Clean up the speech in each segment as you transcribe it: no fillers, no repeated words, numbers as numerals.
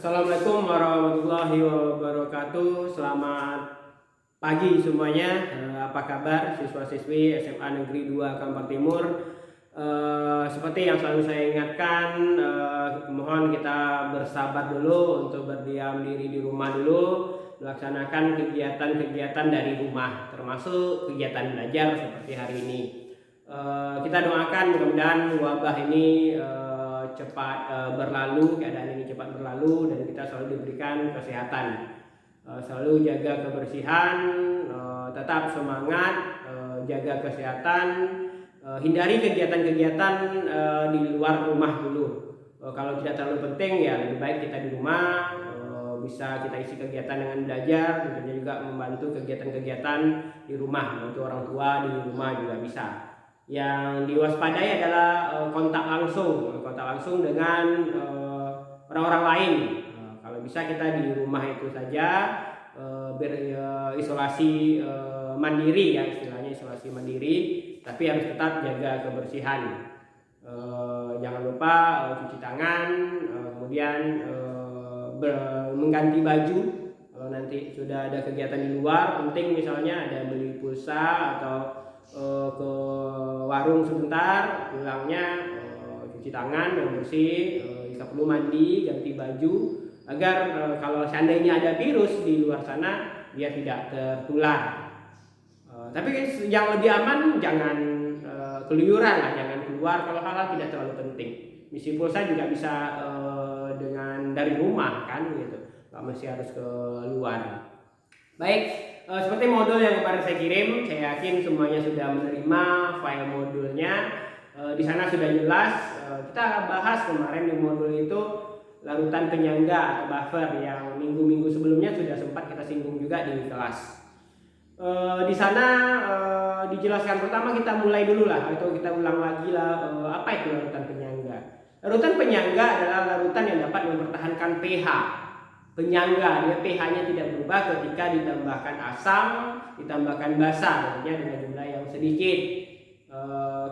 Assalamualaikum warahmatullahi wabarakatuh. Selamat pagi semuanya. Apa kabar siswa-siswi SMA Negeri 2 Kampar Timur? Seperti yang selalu saya ingatkan, mohon kita bersabar dulu untuk berdiam diri di rumah dulu, melaksanakan kegiatan-kegiatan dari rumah, termasuk kegiatan belajar seperti hari ini. Kita doakan mudah-mudahan wabah ini cepat berlalu, keadaan ini cepat berlalu dan kita selalu diberikan kesehatan. Selalu jaga kebersihan, tetap semangat, jaga kesehatan, hindari kegiatan-kegiatan di luar rumah dulu. Kalau tidak terlalu penting ya lebih baik kita di rumah, bisa kita isi kegiatan dengan belajar, tentunya juga membantu kegiatan-kegiatan di rumah, membantu orang tua di rumah juga bisa. Yang diwaspadai adalah kontak langsung dengan orang-orang lain. Kalau bisa kita di rumah itu saja, berisolasi mandiri ya, istilahnya isolasi mandiri, tapi harus tetap jaga kebersihan. Jangan lupa cuci tangan, kemudian mengganti baju. Kalau nanti sudah ada kegiatan di luar, penting misalnya ada beli pulsa atau ke warung sebentar, pulangnya cuci tangan yang bersih, jika perlu mandi, ganti baju, agar kalau seandainya ada virus di luar sana dia tidak tertular. Tapi yang lebih aman jangan keluyuran lah, jangan keluar kalau hal-hal tidak terlalu penting. Misi pulsa juga bisa dengan dari rumah kan gitu, nggak mesti harus keluar. Baik. Seperti modul yang kemarin saya kirim, saya yakin semuanya sudah menerima file modulnya. Di sana sudah jelas. Kita bahas kemarin di modul itu larutan penyangga atau buffer yang minggu-minggu sebelumnya sudah sempat kita singgung juga di kelas. Di sana dijelaskan, pertama kita mulai dulu lah, atau kita ulang lagi lah, apa itu larutan penyangga. Larutan penyangga adalah larutan yang dapat mempertahankan pH. Penyangga, dia pH-nya tidak berubah ketika ditambahkan asam, ditambahkan basa, tentunya dengan jumlah yang sedikit.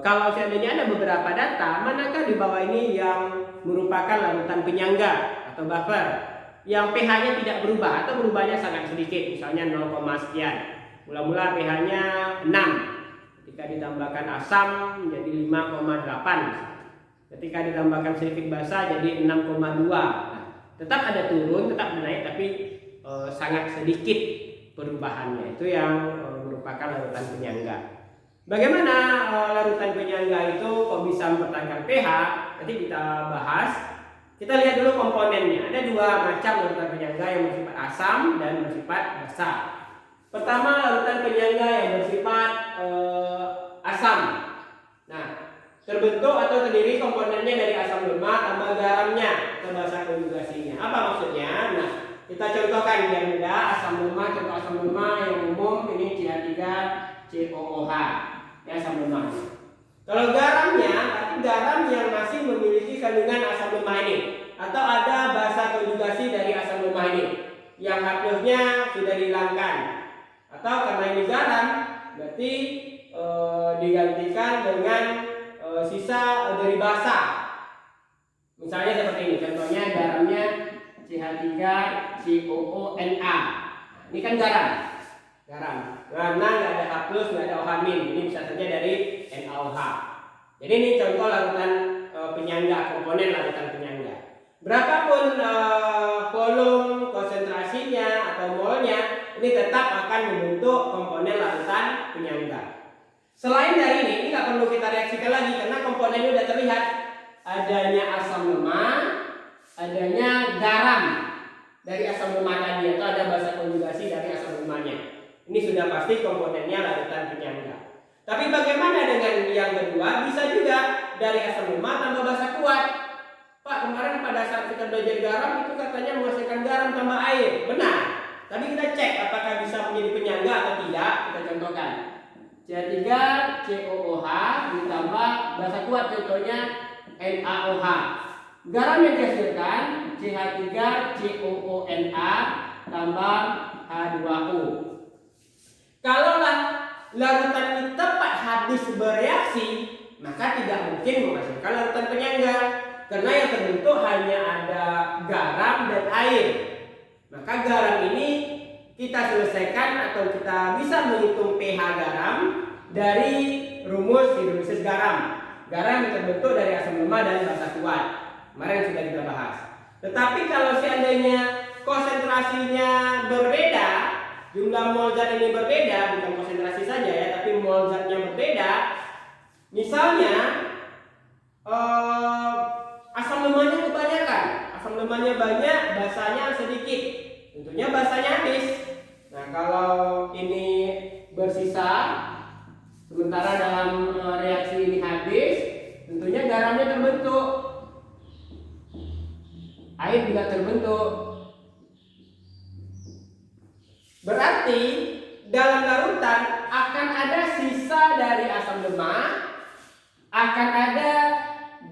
Kalau seandainya ada beberapa data, manakah di bawah ini yang merupakan larutan penyangga atau buffer yang pH-nya tidak berubah atau berubahnya sangat sedikit, misalnya 0, sekian. Mula-mula pH-nya 6, ketika ditambahkan asam jadi 5,8, ketika ditambahkan sulfit basa jadi 6,2. Tetap ada turun, tetap naik, tapi sangat sedikit perubahannya. Itu yang merupakan larutan penyangga. Bagaimana larutan penyangga itu kok bisa mempertahankan pH? Nanti kita bahas. Kita lihat dulu komponennya. Ada dua macam larutan penyangga, yang bersifat asam dan bersifat basa. Pertama, larutan penyangga yang bersifat asam. Nah, terbentuk atau terdiri komponennya dari asam lemak tambah garamnya atau basa konjugasinya. Apa maksudnya? Nah, kita contohkan biar mudah. Asam lemak, contoh asam lemak yang umum ini CH3COOH, ya, asam lemak. Kalau garamnya, arti garam yang masih memiliki kandungan asam lemak ini, atau ada basa konjugasi dari asam lemak ini yang hapusnya sudah dihilangkan, atau karena ini garam berarti digantikan dengan sisa dari basa. Misalnya seperti ini, contohnya garamnya CH3COONA. Ini kan garam. Karena nggak ada H+, nggak ada OH-. Ini bisa saja dari NaOH. Jadi ini contoh larutan penyangga, komponen larutan penyangga. Berapapun volume, konsentrasinya atau molnya, ini tetap akan membentuk komponen larutan penyangga. Selain dari ini nggak perlu kita reaksikan lagi karena komponennya sudah terlihat. Adanya asam lemak, adanya garam dari asam lemak tadi, atau ada basa konjugasi dari asam lemaknya. Ini sudah pasti komponennya larutan penyangga. Tapi bagaimana dengan yang kedua? Bisa juga dari asam lemak tambah basa kuat. Pak, kemarin pada saat kita belajar garam itu katanya menghasilkan garam tambah air. Benar. Tapi kita cek apakah bisa menjadi penyangga atau tidak. Kita contohkan. CH3COOH ditambah basa kuat, contohnya NaOH. Garam yang dihasilkan CH3COONA tambah H2O. Kalaulah larutan ini tepat habis bereaksi, maka tidak mungkin menghasilkan larutan penyangga. karena yang terbentuk hanya ada garam dan air. Maka garam ini kita selesaikan atau kita bisa menghitung pH garam dari rumus hidrolisis garam. Garam yang terbentuk dari asam lemah dan basa kuat. Kemarin sudah kita bahas. Tetapi kalau seandainya konsentrasinya berbeda, jumlah mol zat ini berbeda, bukan konsentrasi saja ya, tapi mol zatnya berbeda. Misalnya asam lemahnya kebanyakan, asam lemahnya banyak, basanya sedikit. Tentunya basanya habis. Nah, kalau ini bersisa, sementara dalam reaksi ini habis, tentunya garamnya terbentuk, air juga terbentuk. Berarti dalam larutan akan ada sisa dari asam lemah, akan ada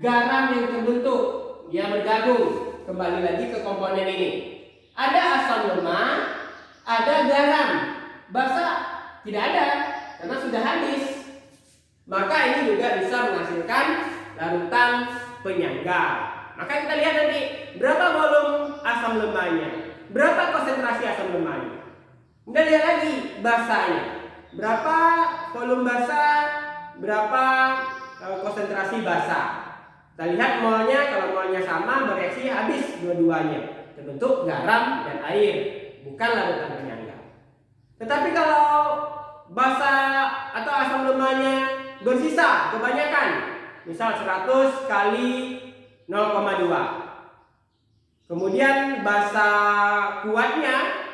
garam yang terbentuk, dia bergabung. Kembali lagi ke komponen ini. Ada asam lemah, ada garam. Basa tidak ada karena sudah habis. Maka ini juga bisa menghasilkan larutan penyangga. Maka kita lihat nanti berapa volume asam lemahnya, berapa konsentrasi asam lemahnya. Kita lihat lagi basanya, berapa volume basa, berapa konsentrasi basa. Kita lihat molnya, kalau molnya sama bereaksi habis dua-duanya, terbentuk garam dan air, bukan larutan penyangga. Tetapi kalau basa atau asam lemahnya bersisa kebanyakan, misal 100 kali 0,2, kemudian basa kuatnya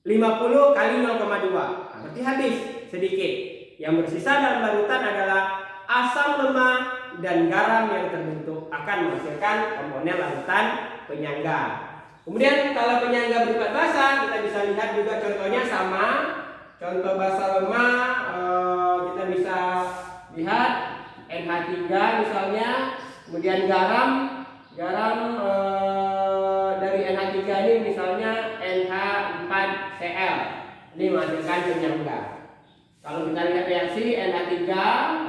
50 kali 0,2, berarti habis sedikit. Yang bersisa dalam larutan adalah asam lemah dan garam yang terbentuk, akan menghasilkan komponen larutan penyangga. Kemudian kalau penyangga bersifat basa, kita bisa lihat juga contohnya sama. Contoh basa lemah kita bisa lihat NH3 misalnya, kemudian garam dari NH3 ini misalnya NH4Cl, ini menghasilkan penyangga. Kalau kita lihat reaksi NH3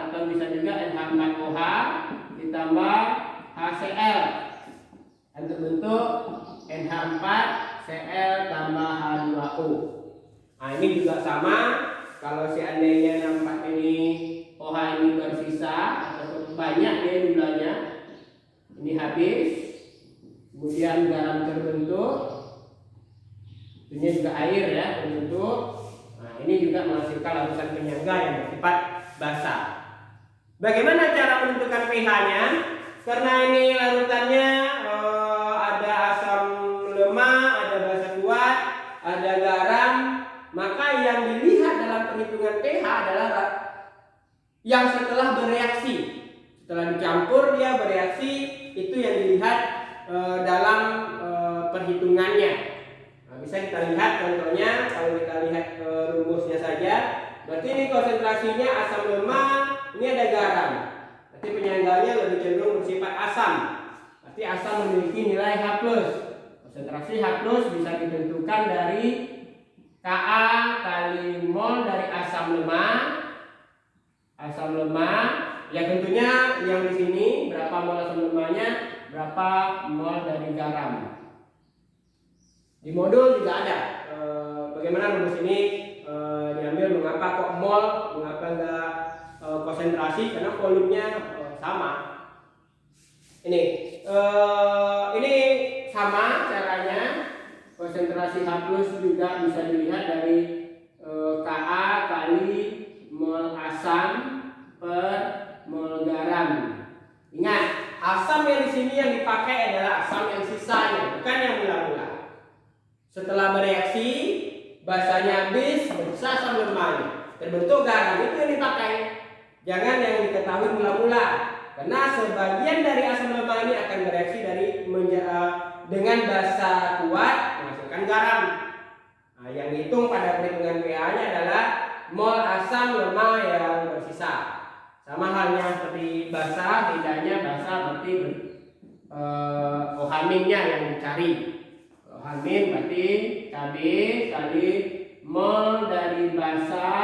atau bisa juga NH4OH ditambah HCl, dan terbentuk NH4Cl tambah H2O. Nah, ini juga sama. Kalau seandainya nampak ini OH ini bersisa atau banyak dia jumlahnya, ini habis, kemudian garam terbentuk, ini juga air ya terbentuk. Nah, ini juga menghasilkan larutan penyangga yang bersifat basa. Bagaimana cara menentukan pH-nya? Karena ini larutannya ada asam lemah, ada basa kuat, ada garam, maka yang dilihat dalam perhitungan pH adalah yang setelah bereaksi. Setelah dicampur dia bereaksi, itu yang dilihat dalam perhitungannya. Nah, bisa kita lihat contohnya, kalau kita lihat rumusnya saja, berarti ini konsentrasinya asam lemah, ini ada garam. Berarti penyangganya lebih cenderung bersifat asam. Berarti asam memiliki nilai H+. Konsentrasi H+ bisa ditentukan dari Ka kali mol dari asam lemah. Asam lemah, ya tentunya yang di sini berapa mol asam lemahnya, berapa mol dari garam. Di modul juga ada bagaimana rumus ini diambil, mengapa kok mol, mengapa enggak konsentrasi, karena volumenya sama. Ini sama caranya. Konsentrasi H+ juga bisa dilihat dari Ka kali mol asam per mol garam. Ingat, asam yang di sini yang dipakai adalah asam yang sisanya, bukan yang mula-mula. Setelah bereaksi, basanya habis, bersisa asam lemahnya, terbentuk garam, itu yang dipakai. Jangan yang diketahui mula-mula, karena sebagian dari asam lemah ini akan bereaksi dengan basa kuat menghasilkan garam. Nah, yang dihitung pada perhitungan pH-nya adalah mol asam lemah yang bersisa. Sama halnya seperti basa, bedanya basa berarti OH-nya yang dicari. OH berarti Kb kali mol dari basa